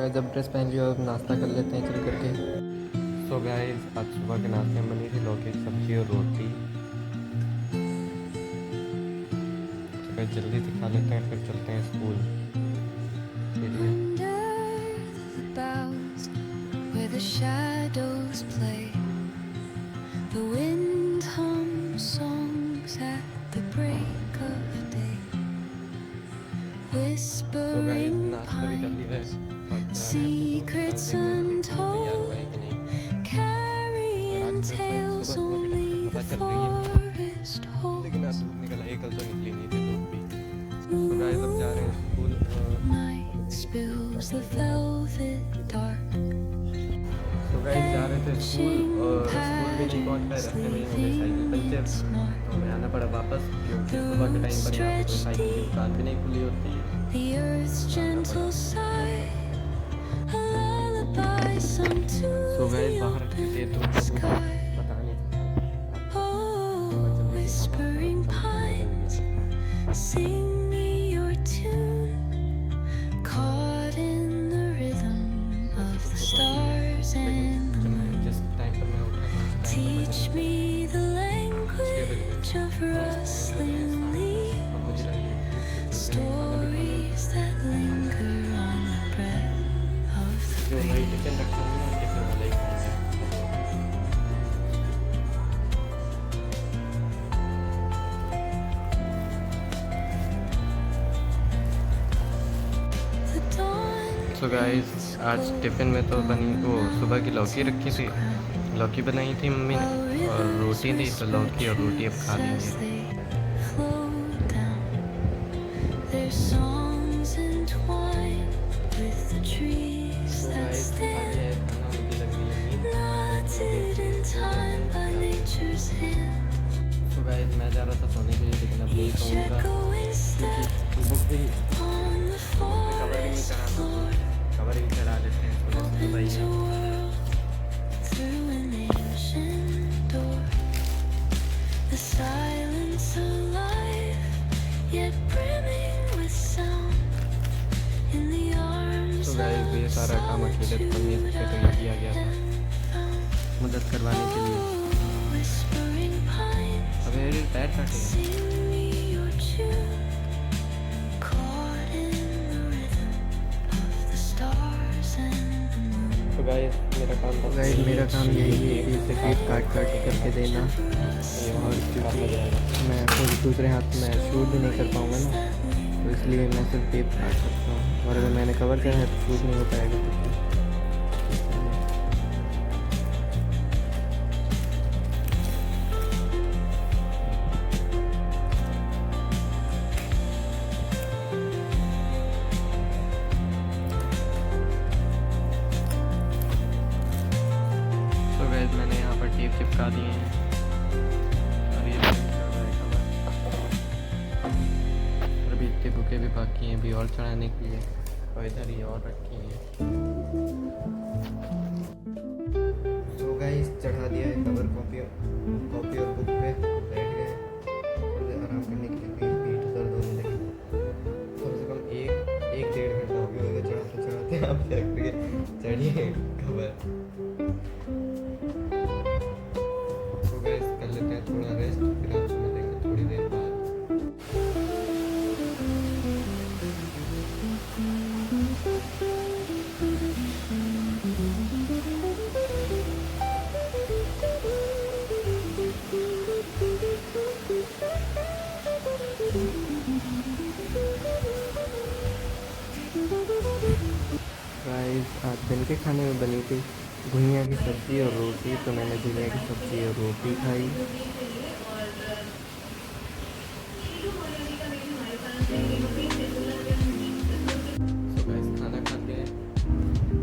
Guys जब dress पहन लिया अब नाश्ता कर लेते हैं चल करके। सो गाइस आज सुबह के नाश्ते में बनी थी लौकी की सब्जी और रोटी। तो गाइस जल्दी से खा लेते हैं फिर चलते हैं स्कूल के लिए। Where the shadows play, the wind hums songs at the break of day, whispering pines, secrets untold, carrying tales only the forest holds. लेकिन आज धूप निकल आई, कल तो निकली नहीं थी धूप भी। तो गाइस अब जा रहे हैं school. Night spills the velvet dark. तो गाइस जा रहे थे स्कूल और स्कूल भी नहीं पहुंच पाए, रास्ते में ही हो गई साइकिल पंचर। तो हमें आना पड़ा वापस क्योंकि सुबह के टाइम पर यहाँ पर साइकिल की दुकान भी नहीं खुली होती है। The earth's gentle sigh, a lullaby sung to तो the गाइस बाहर थे तो open sky. पता नहीं Oh, whispering pines, sing me your tune, caught in the rhythm of the stars and the moon. जिस टाइम पर मैं उठा Teach me the language of rustling leaves, stories that linger on the breath of the जो breeze. नई tiffin रखा है ना tiffin वाला ही खाना है। The dawn सो गाइस आज टिफिन में तो बनी वो सुबह की लौकी रखी थी, लौकी बनाई थी मम्मी ने और रोटी थी, तो लौकी और रोटी अब खा as लेंगे। they flow down, their songs entwined with the trees तो that गाइस stand, खाना मुझे लग रही है नींद। knotted in time by nature's hand. तो गाइस मैं जा रहा था सोने के लिए लेकिन अब नहीं Each सोऊंगा echoing step क्योंकि बुक भी on the forest floor covering चढ़ा लेते हैं थोड़ा सा opens a बताइए। world through an ancient door. The silence alive, yet brimming with sound. In the arms तो गाइस ये सारा काम अकेले तो नहीं सकते, तो ये किया गया था मदद करवाने के लिए। whispering pines, अब मेरे पैर काटे हैं। sing me your tune, caught in the rhythm of the stars and the moon. तो गाइस मेरा काम यही है कि इसे केक काट करके देना, और क्योंकि मैं फिर दूसरे हाथ में शूट भी नहीं कर पाऊँगा ना, तो इसलिए मैं सिर्फ टेप काट सकता हूँ, और अगर मैंने कवर करा है तो शूट नहीं हो पाएगा कुछ भी। तो गाइस मैंने यहाँ पर टेप चिपका दिए हैं और ये और अभी इतने बुके भी बाकी हैं अभी और चढ़ाने के लिए, और इधर ही और रखी हैं। तो गाइस चढ़ा दिया है कवर कॉपी और बुक पे, बैठ गए आराम करने के लिए, पीठ दर्द होने लगी। कम से कम एक डेढ़ घंटा हो गया होगा चढ़ाते आप चढ़िए कवर। तो गाइस कर लेते हैं थोड़ा रेस्ट, फिर आपसे मिलेंगे थोड़ी देर बाद। गाइस आज दिन के खाने में बनी थी घुइयाँ की सब्ज़ी और रोटी, तो मैंने घुइयाँ की सब्ज़ी और रोटी खाई। तो गाइस खाना खा के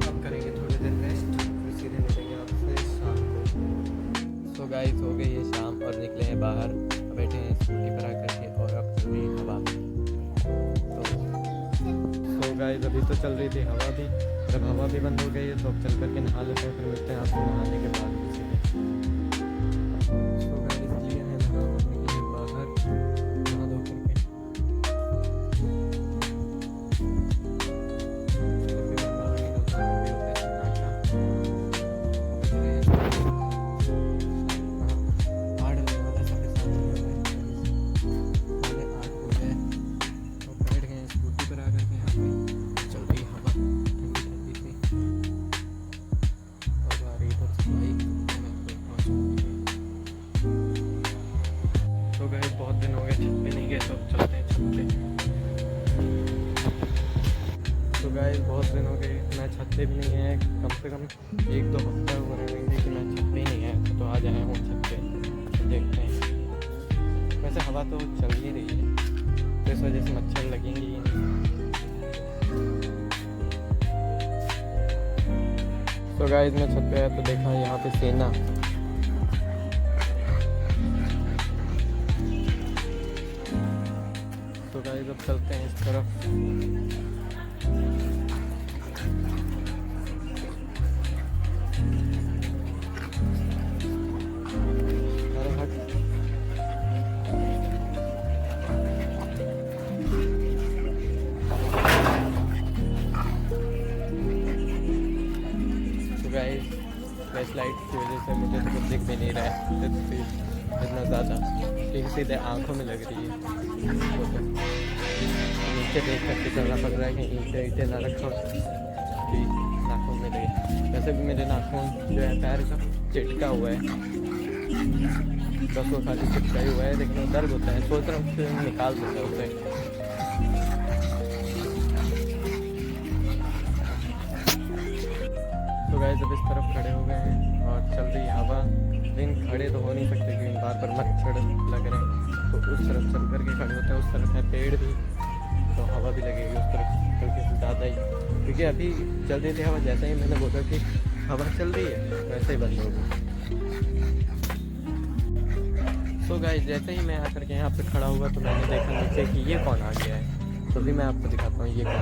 अब करेंगे थोड़ी देर रेस्ट, फिर सीधे मिलेंगे आपसे शाम को। तो गाइस हो गई है शाम और निकले हैं बाहर, बैठे हैं स्कूटी पर आकर के और अब चल रही है हवा। तो गाइस अभी तो चल रही थी हवा भी, जब हवा भी बंद हो गई है तो अब चल करके नहा लेते हैं, फिर मिलते हैं आपको नहाने के बाद किसी तो गाइस लिए हैं नहाने के लिए बाहर, नहा धो करके फिर भी मैं बाहर निकलता तो गाइस बहुत दिन हो गए मैं छत पे भी नहीं है, कम से कम 1-2 हफ्ता हो रहे हैं कि मैं छत पे ही नहीं है। तो आज आया हूँ छत पे, देखते हैं। वैसे हवा तो चल ही रही है तो इस वजह से मच्छर लगेंगे ही नहीं। तो गाइस मैं छत पे आया तो देखा यहाँ पे सेना। तो गाइस अब चलते हैं इस तरफ। अरे हट। तो गाइस फ्लैश लाइट की वजह से मुझे तो कुछ दिख भी नहीं रहा है इतना ज़्यादा, क्योंकि सीधे आँखों में लग रही है। तो नीचे देख करके चलना पड़ रहा है कि ईंटे ईंटे ना रखो कि नाखून में लगे। वैसे भी मेरे नाखून जो है पैर का चिटका हुआ है, बस वो खाली चिटका ही हुआ है, लेकिन दर्द होता है। सोच रहा हूँ कि निकाल दूँगा उसे। तो गाइस अब इस तरफ खड़े हो गए हैं और चल रही है हवा, लेकिन खड़े तो हो नहीं सकते क्योंकि बार बार मच्छर लग रहे हैं। तो उस तरफ चल करके खड़े होते हैं, उस तरफ है पेड़ भी, तो हवा भी लगेगी उस तरफ बल्कि ज़्यादा ही, क्योंकि अभी चल रही थी हवा। जैसे ही मैंने बोला कि हवा चल रही है वैसे ही बंद हो गई। तो गाइस जैसे ही मैं आकर के यहाँ पे खड़ा हुआ तो मैंने देखा नीचे कि ये कौन आ गया है। तो भी मैं आपको दिखाता हूँ ये कौन है।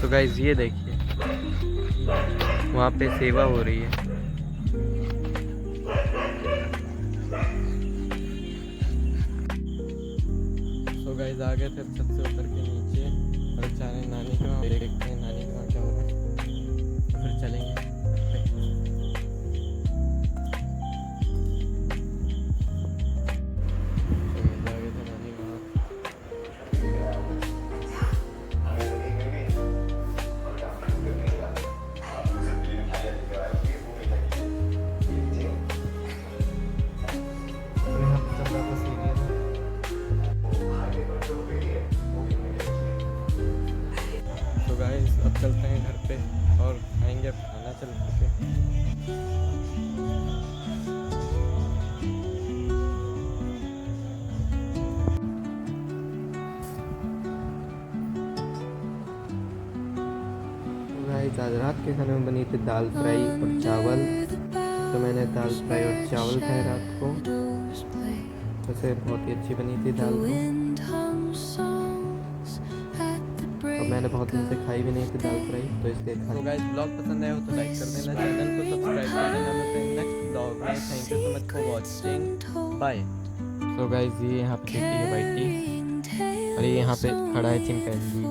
तो गाइस ये देखिए वहाँ पे सेवा हो रही है। तो गाइस आ गए थे छत से उतर के नीचे और जा रहे हैं नानी के वहाँ, देखते हैं नानी के वहाँ क्या हो रहा है, तो फिर चलेंगे। तो गाइस अब चलते हैं घर पे और खाएंगे अब खाना चल के। तो गाइस आज रात के खाने में बनी थी दाल फ्राई और चावल। तो मैंने दाल फ्राई और चावल खाए रात को। वैसे बहुत ही अच्छी बनी थी दाल और मैंने बहुत दिन से खाई भी नहीं थी दाल फ्राई, तो इसलिए खा। तो गाइस ब्लॉग पसंद आया हो तो लाइक कर देना, चैनल को सब्सक्राइब कर देना। मिलते हैं नेक्स्ट ब्लॉग में। Thank you so much for watching, bye. तो गाइस ये यहाँ पे देखिए वाइटी और ये यहाँ पे खड़ा है चिंपैंजी।